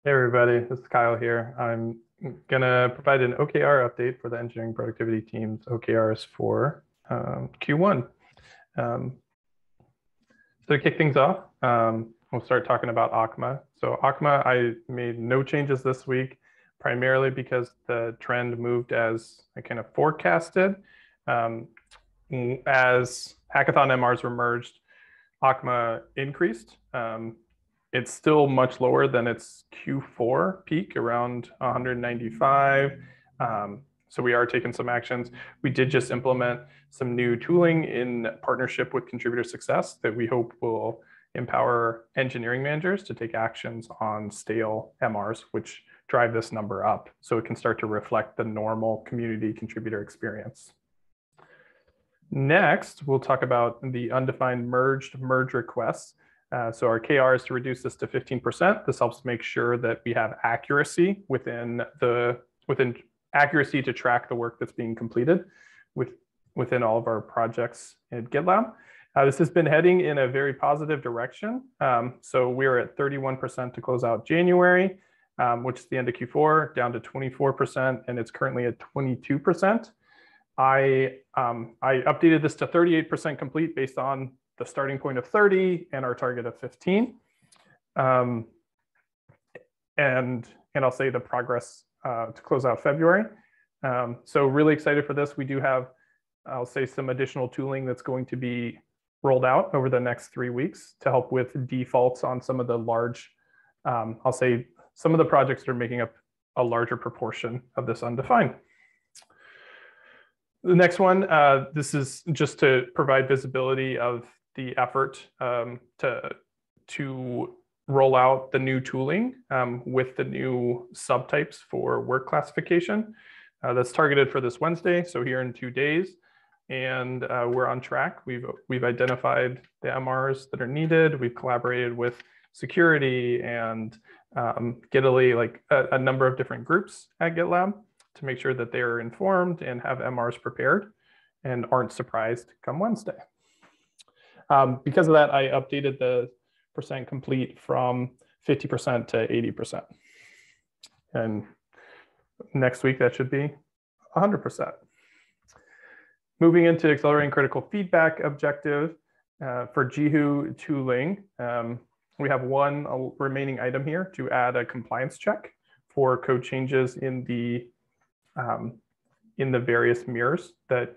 Hey everybody, this is Kyle here. I'm gonna provide an OKR update for the engineering productivity team's OKRs for Q1. Um, so to kick things off, we'll start talking about ACMA. So ACMA, I made no changes this week, primarily because the trend moved as I kind of forecasted. Um, as hackathon MRs were merged, ACMA increased. It's still much lower than its Q4 peak, around 195. So we are taking some actions. We did just implement some new tooling in partnership with Contributor Success that we hope will empower engineering managers to take actions on stale MRs, which drive this number up so it can start to reflect the normal community contributor experience. Next, we'll talk about the undefined merge requests. So our KR is to reduce this to 15%. This helps make sure that we have accuracy within accuracy to track the work that's being completed within all of our projects at GitLab. This has been heading in a very positive direction. So we're at 31% to close out January, which is the end of Q4, down to 24%, and it's currently at 22%. I updated this to 38% complete based on the starting point of 30 and our target of 15. And I'll say the progress to close out February. So really excited for this. We do have, I'll say, some additional tooling that's going to be rolled out over the next 3 weeks to help with defaults on some of the large, I'll say, some of the projects that are making up a larger proportion of this undefined. The next one, this is just to provide visibility of the effort to roll out the new tooling with the new subtypes for work classification. That's targeted for this Wednesday, so here in 2 days. And we're on track. We've identified the MRs that are needed. We've collaborated with security and Gitaly, like a number of different groups at GitLab, to make sure that they are informed and have MRs prepared and aren't surprised come Wednesday. Because of that, I updated the percent complete from 50% to 80%. And next week, that should be 100%. Moving into accelerating critical feedback objective for JiHu tooling, we have one remaining item here to add a compliance check for code changes in the various mirrors that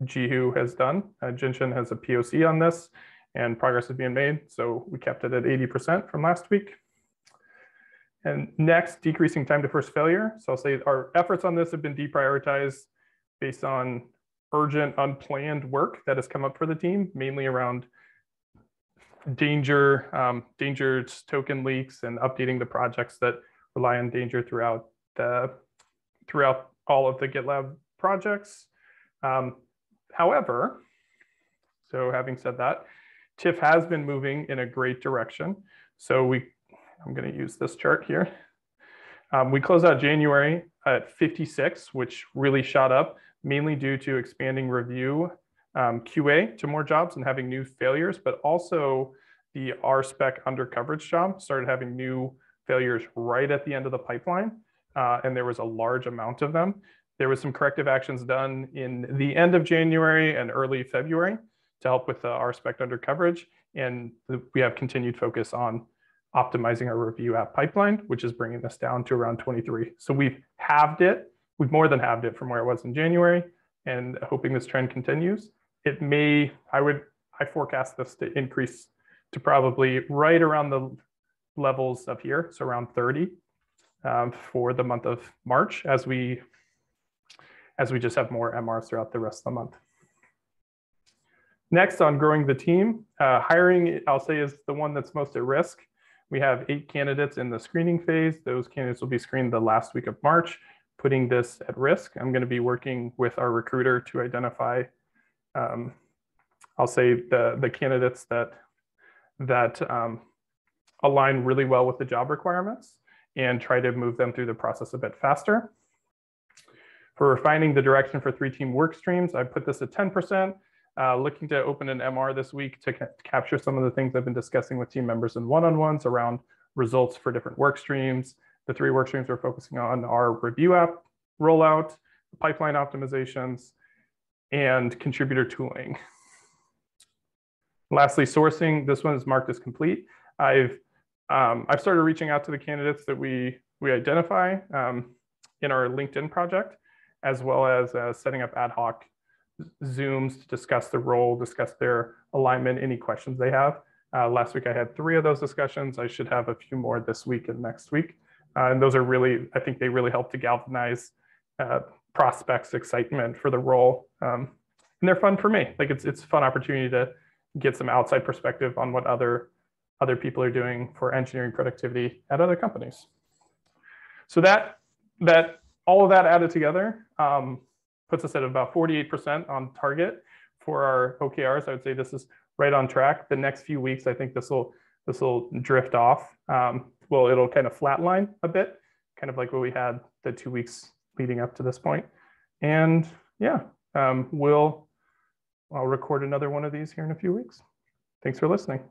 JiHu has done. Jinshin has a POC on this and progress is being made. So we kept it at 80% from last week. And next, decreasing time to first failure. So I'll say our efforts on this have been deprioritized based on urgent, unplanned work that has come up for the team, mainly around danger token leaks and updating the projects that rely on danger throughout all of the GitLab projects. However, so having said that, TIFF has been moving in a great direction. So I'm going to use this chart here. We closed out January at 56, which really shot up, mainly due to expanding review QA to more jobs and having new failures, but also the RSpec under coverage job started having new failures right at the end of the pipeline. And there was a large amount of them. There was some corrective actions done in the end of January and early February to help with the RSpec under coverage. And we have continued focus on optimizing our review app pipeline, which is bringing us down to around 23. So we've halved it. We've more than halved it from where it was in January, and hoping this trend continues. It may, I forecast this to increase to probably right around the levels of here, so around 30 for the month of March as we just have more MRs throughout the rest of the month. Next, on growing the team, hiring, I'll say, is the one that's most at risk. We have 8 candidates in the screening phase. Those candidates will be screened the last week of March, putting this at risk. I'm going to be working with our recruiter to identify, I'll say, the candidates that align really well with the job requirements and try to move them through the process a bit faster. For refining the direction for 3-team work streams, I put this at 10%. Looking to open an MR this week to capture some of the things I've been discussing with team members in one-on-ones around results for different work streams. The 3 work streams we're focusing on are review app rollout, pipeline optimizations, and contributor tooling. Lastly, sourcing. This one is marked as complete. I've started reaching out to the candidates that we identify in our LinkedIn project, as well as setting up ad hoc Zooms to discuss the role, discuss their alignment, any questions they have. Last week I had 3 of those discussions. I should have a few more this week and next week. And those are really, I think they really help to galvanize prospects' excitement for the role. And they're fun for me. Like it's a fun opportunity to get some outside perspective on what other people are doing for engineering productivity at other companies. So that all of that added together puts us at about 48% on target for our OKRs. I would say this is right on track. The next few weeks, I think this will drift off. Well, it'll kind of flatline a bit, kind of like what we had the 2 weeks leading up to this point. And yeah, I'll record another one of these here in a few weeks. Thanks for listening.